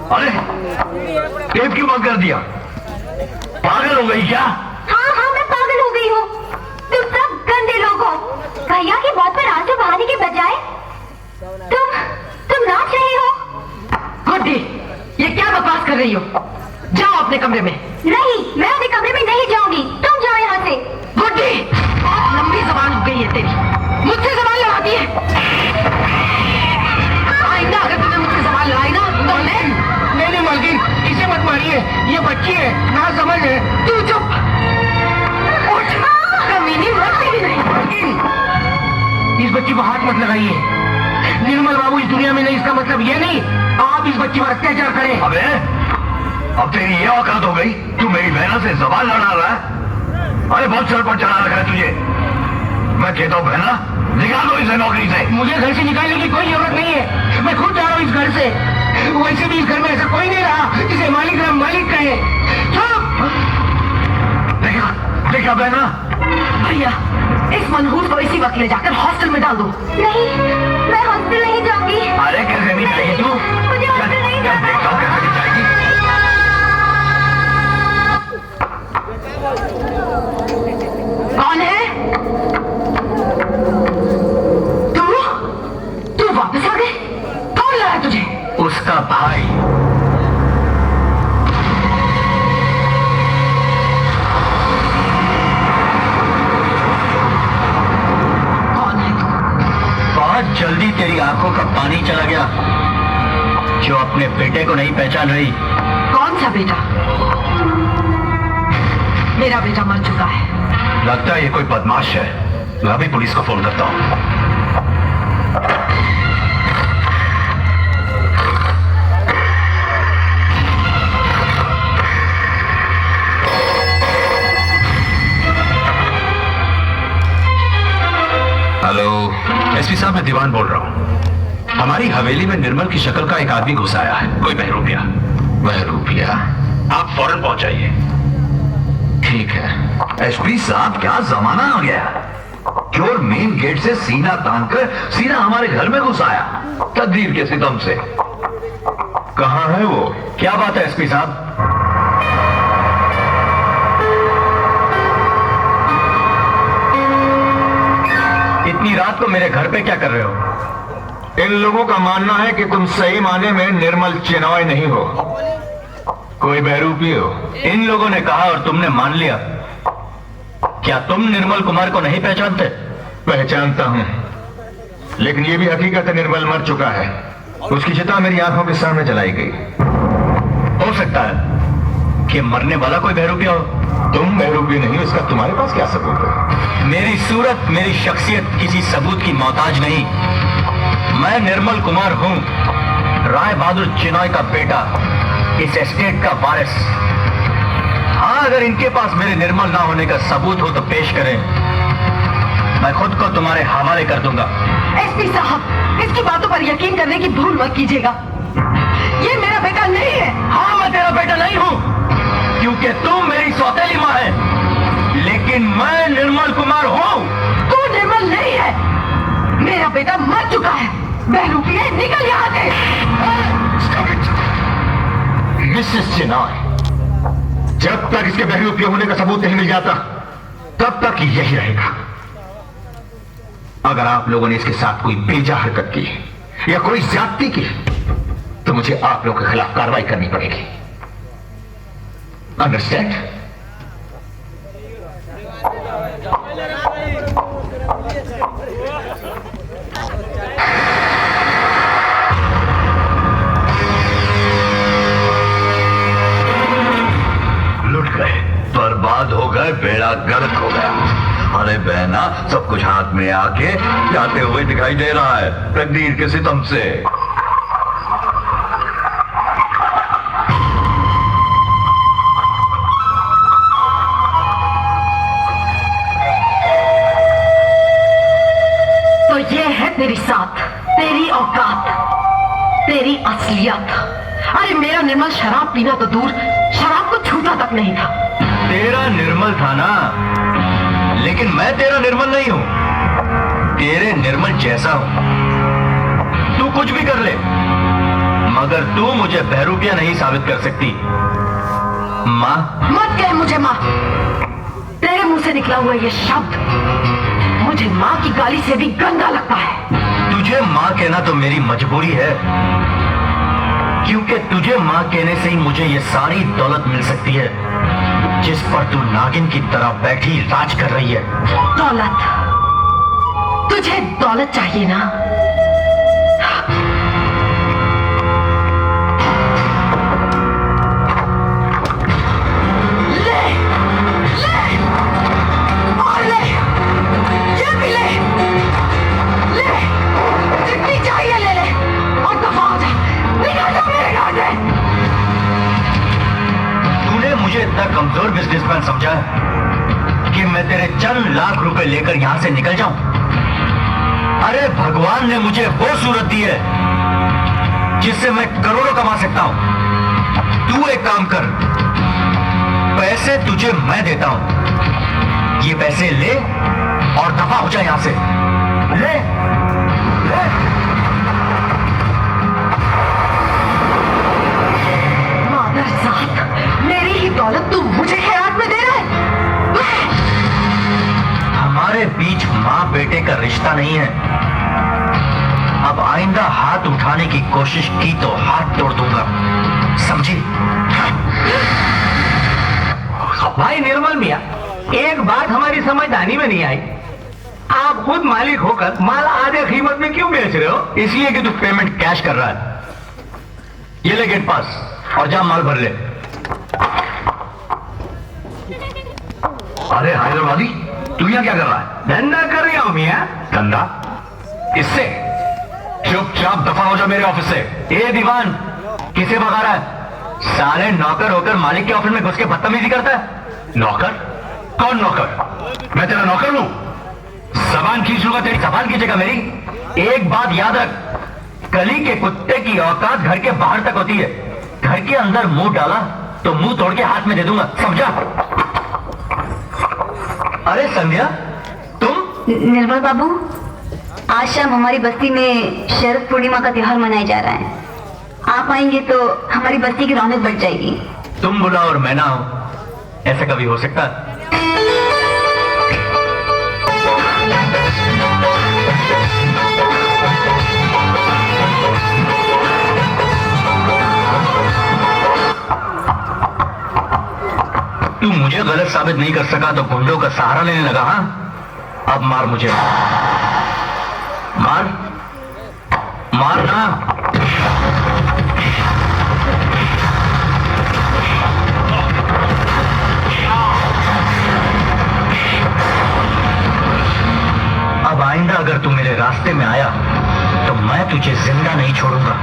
अरे टेप क्यों बंद कर दिया? पागल हो गई क्या? हाँ हाँ मैं पागल हो गई हूँ। तुम सब गंदे लोग हो। भैया की बात पर आंसू बहाने के बजाय तुम नाच रही हो। गुड्डी, ये क्या बकवास कर रही हो? जाओ अपने कमरे में। नहीं, मैं अपने कमरे में नहीं जाऊंगी। तुम जाओ यहाँ से। गुड्डी, बहुत लंबी जबान हो गई है तेरी। मुझसे जबान लड़ाती है। आइंदा अगर तुमने मुझसे जबान लड़ाई ना तो नहीं मालकिन, इसे मत मारिए, ये बच्ची है, ना समझ है। तू चुप। उठ, कमीनी मरती भी नहीं। मालकिन, इस बच्ची को हाथ मत लगाइए। निर्मल बाबू इस दुनिया में नहीं, इसका मतलब ये नहीं आप इस बच्ची पर अत्याचार करें। अबे अब तेरी ये औकात हो गई, तू मेरी बहना से जबान लड़ा रहा है? अरे बहुत सर पर चढ़ा रखा है तुझे। मैं कहता हूँ बहना, निकाल दो इसे नौकरी से। मुझे घर से निकालने की कोई जरूरत नहीं है, मैं खुद जा रहा हूँ इस घर से। वैसे भी इस घर में ऐसा कोई नहीं रहा जिसे मालिक राम मालिक कहे। देखा बहना? भैया, इस मनहूस को इसी वक्त ले जाकर हॉस्टल में डाल दो। नहीं, मैं हॉस्टल नहीं जाऊंगी। अरे कैसे नहीं जाएगी तू? मुझे हॉस्टल नहीं जाना। देखता हूँ कैसे नहीं जाएगी। कौन है? तू वापस आ गए? कौन लाया तुझे? उसका भाई। कौन है तू? बहुत जल्दी तेरी आंखों का पानी चला गया जो अपने बेटे को नहीं पहचान रही। कौन सा बेटा? मेरा बेटा मर चुका है। लगता है ये कोई बदमाश है। मैं अभी पुलिस को फोन करता हूँ। हेलो, एसपी साहब, मैं दीवान बोल रहा हूँ। हमारी हवेली में निर्मल की शक्ल का एक आदमी घुस आया है, कोई बहरूपिया। बहरूपिया? आप फौरन पहुंच जाइए। ठीक है। एसपी साहब, क्या जमाना आ गया? चोर मेन गेट से सीना तानकर सीधा हमारे घर में घुस आया, तकदीर के सितम से। कहां है वो? क्या बात है एसपी साहब? इतनी रात को मेरे घर पे क्या कर रहे हो? इन लोगों का मानना है कि तुम सही माने में निर्मल चिनॉय नहीं हो, कोई बहरूपी हो। इन लोगों ने कहा और तुमने मान लिया। क्या तुम निर्मल कुमार को नहीं पहचानते? पहचानता हूं, लेकिन यह भी हकीकत है निर्मल मर चुका है। उसकी चिता मेरी आंखों के सामने जलाई गई। हो सकता है कि मरने वाला कोई बहरूपिया हो। तुम बहरूपी नहीं हो, इसका तुम्हारे पास क्या सबूत है? मेरी सूरत, मेरी शख्सियत किसी सबूत की मोहताज नहीं। मैं निर्मल कुमार हूं, राय बहादुर चिनॉय का बेटा, इस एस्टेट का वारिस। हाँ, अगर इनके पास मेरे निर्मल ना होने का सबूत हो तो पेश करें, मैं खुद को तुम्हारे हवाले कर दूंगा। एसपी साहब, इसकी बातों पर यकीन करने की भूल मत कीजिएगा। ये मेरा बेटा नहीं है। हाँ, मैं तेरा बेटा नहीं हूं क्योंकि तुम मेरी सौतेली मां है, लेकिन मैं निर्मल कुमार हूं। तू निर्मल नहीं है। मेरा बेटा मर चुका है। बहरूपी है, निकल यहाँ से। मिसेस चिनॉय, जब तक इसके बहरूपी होने का सबूत नहीं मिल जाता तब तक यही रहेगा। अगर आप लोगों ने इसके साथ कोई बेजा हरकत की या कोई ज्यादती की तो मुझे आप लोगों के खिलाफ कार्रवाई करनी पड़ेगी। अंडरस्टैंड? लुट गए, बर्बाद हो गए, बेड़ा गर्क हो गया। अरे बहना, सब कुछ हाथ में आके जाते हुए दिखाई दे रहा है, तकदीर के सितम से। तो ये है तेरी साथ, तेरी औकात, तेरी असलियत। अरे मेरा निर्मल शराब पीना तो दूर, शराब को छूता तक नहीं था। तेरा निर्मल था ना, लेकिन मैं तेरा निर्मल नहीं हूं, तेरे निर्मल जैसा हूं। तू कुछ भी कर ले, मगर तू मुझे बहरूपिया नहीं साबित कर सकती। माँ, मत कह मुझे माँ। तेरे मुंह से निकला हुआ ये शब्द मुझे माँ की गाली से भी गंदा लगता है। तुझे माँ कहना तो मेरी मजबूरी है, क्योंकि तुझे माँ कहने से ही मुझे ये सारी दौलत मिल सकती है जिस पर तू नागिन की तरह बैठी राज कर रही है। दौलत? तुझे दौलत चाहिए ना? ले, ले, और ले, ये भी ले, ले, जितनी चाहिए ले ले, और दफा हो जा, निकल जा मेरे घर से। तूने मुझे इतना कमजोर बिजनेसमैन समझा है कि मैं तेरे चंद लाख रुपए लेकर यहां से निकल जाऊं? अरे भगवान ने मुझे वो सूरत दी है जिससे मैं करोड़ों कमा सकता हूं। तू एक काम कर, पैसे तुझे मैं देता हूं, ये पैसे ले और दफा हो जाए यहां से। ले, ले। मादरजात, मेरी ही दौलत तू मुझे खैरात में दे रहा है? हमारे बीच माँ बेटे का रिश्ता नहीं है। अब आइंदा हाथ उठाने की कोशिश की तो हाथ तोड़ दूंगा, समझी? भाई निर्मल मियाँ, एक बात हमारी समझ आने में नहीं आई। आप खुद मालिक होकर माल आधे कीमत में क्यों बेच रहे हो? इसलिए कि तू पेमेंट कैश कर रहा है। ये ले गेट पास और जा माल भर ले। अरे हैदराबादी, तू यहाँ क्या कर रहा है? धंधा कर रहा हूँ मियाँ। धंधा? इससे? चुपचाप दफा हो जा मेरे ऑफिस से। ए दीवान, किसे भगा रहा है? साले नौकर होकर मालिक के ऑफिस में घुस के बदतमीजी करता है। नौकर? कौन नौकर? मैं तेरा नौकर हूं? जबान खींच लूंगा तेरी। जबान खींचेगा मेरी? एक बात याद रख, गली के कुत्ते की औकात घर के बाहर तक होती है। घर के अंदर मुंह डाला तो मुंह तोड़ के हाथ में दे दूंगा, समझा? अरे संध्या, तुम? निर्मल बाबू, आज शाम हमारी बस्ती में शरद पूर्णिमा का त्योहार मनाया जा रहा है। आप आएंगे तो हमारी बस्ती की रौनक बढ़ जाएगी। तुम बुलाओ और मैं ना हूं, ऐसा कभी हो सकता है? तू मुझे गलत साबित नहीं कर सका तो गुंडों का सहारा लेने लगा? हाँ, अब मार मुझे, मार, मार ना। अब आइंदा अगर तू मेरे रास्ते में आया तो मैं तुझे जिंदा नहीं छोड़ूंगा।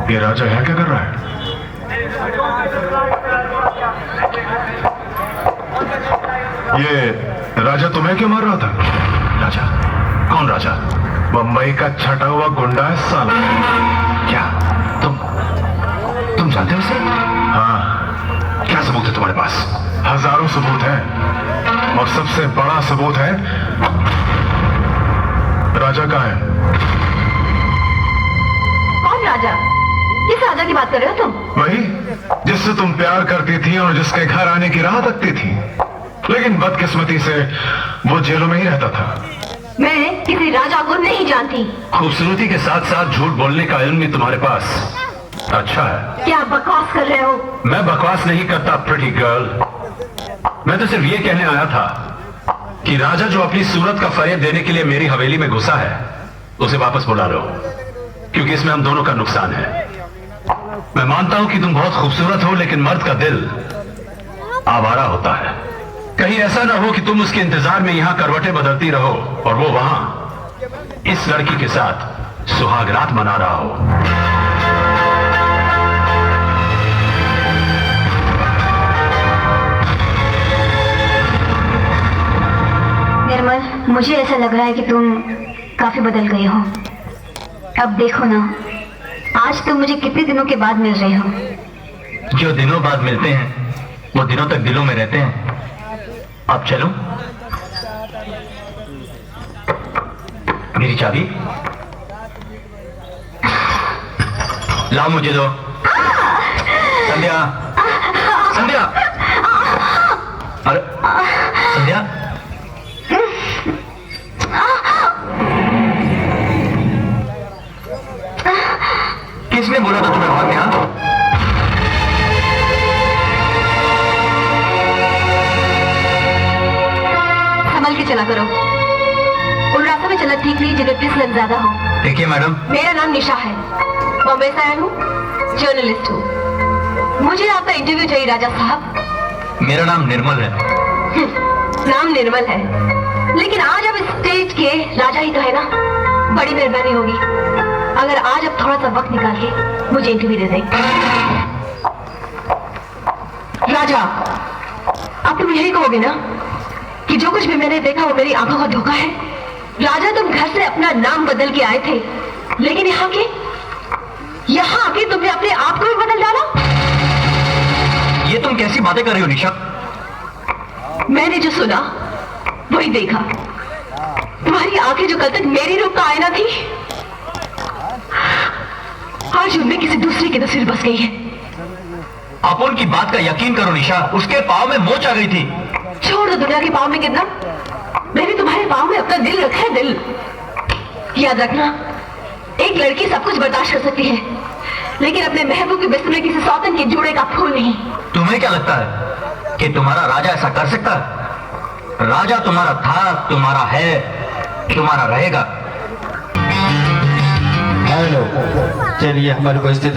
ये राजा यहाँ क्या कर रहा है? ये राजा तुम्हें क्यों मार रहा था? राजा? कौन राजा? बंबई का छटा हुआ गुंडा है साला। क्या तुम जानते हो उसे? हाँ, क्या सबूत है तुम्हारे पास? हजारों सबूत हैं और सबसे बड़ा सबूत है राजा का है। कौन राजा? किस राजा की बात कर रहे हो तुम? वही जिससे तुम प्यार करती थी और जिसके घर आने की राह तकती थी, लेकिन बदकिस्मती से वो जेलों में ही रहता था। मैं किसी राजा को नहीं जानती। खूबसूरती के साथ साथ झूठ बोलने का इल्म भी तुम्हारे पास अच्छा है। क्या बकवास कर रहे हो? मैं बकवास नहीं करता प्रिटी गर्ल, मैं तो सिर्फ ये कहने आया था कि राजा जो अपनी सूरत का फरेब देने के लिए मेरी हवेली में घुसा है उसे वापस बुला लो, क्योंकि इसमें हम दोनों का नुकसान है। मैं मानता हूं कि तुम बहुत खूबसूरत हो, लेकिन मर्द का दिल आवारा होता है। कहीं ऐसा ना हो कि तुम उसके इंतजार में यहां करवटें बदलती रहो और वो वहां इस लड़की के साथ सुहागरात मना रहा हो। निर्मल, मुझे ऐसा लग रहा है कि तुम काफी बदल गए हो। अब देखो ना, आज तुम मुझे कितने दिनों के बाद मिल रहे हो। जो दिनों बाद मिलते हैं वो दिनों तक दिलों में रहते हैं। अब चलूं? मेरी चाबी लाओ, मुझे दो। संध्या, संध्या, अरे संध्या, किसने बोला था तुम्हें भागने? हाँ, संभल के चला करो। उन रास्तों में चलना ठीक नहीं जिन्हें फिसलन ज्यादा हो। देखिए मैडम, मेरा नाम निशा है, बॉम्बे से आया हूँ, जर्नलिस्ट हूँ। मुझे आपका इंटरव्यू चाहिए राजा साहब। मेरा नाम निर्मल है। नाम निर्मल है, लेकिन आज अब स्टेट के राजा ही तो है ना। बड़ी मेहरबानी होगी अगर आज अब थोड़ा सा वक्त निकाल के मुझे इंटरव्यू दे दें। राजा, अब तुम यही कहोगे ना कि जो कुछ भी मैंने देखा वो मेरी आंखों का धोखा है। राजा, तुम घर से अपना नाम बदल के आए थे, लेकिन यहाँ आके तुमने अपने आप को भी बदल डाला। ये तुम कैसी बातें कर रही हो निशा? मैंने जो सुना वही देखा। तुम्हारी आंखें जो कल तक मेरी रूप का आईना थी, आज उनमें किसी दूसरे की तस्वीर बस गई है। आप उनकी बात का यकीन करो निशा, उसके पाँव में मोच आ गई थी। छोड़ दो दुनिया के पाँव में कितना, मैंने तुम्हारे पाँव में अपना दिल रखा है। दिल, याद रखना, एक लड़की सब कुछ बर्दाश्त कर सकती है, लेकिन अपने महबूब के बिस्तर में किसी सौतन के जोड़े का फूल नहीं। तुम्हें क्या लगता है कि तुम्हारा राजा ऐसा कर सकता है? राजा तुम्हारा था, तुम्हारा है, तुम्हारा रहेगा। हेलो, चलिए हमारे को स्थिति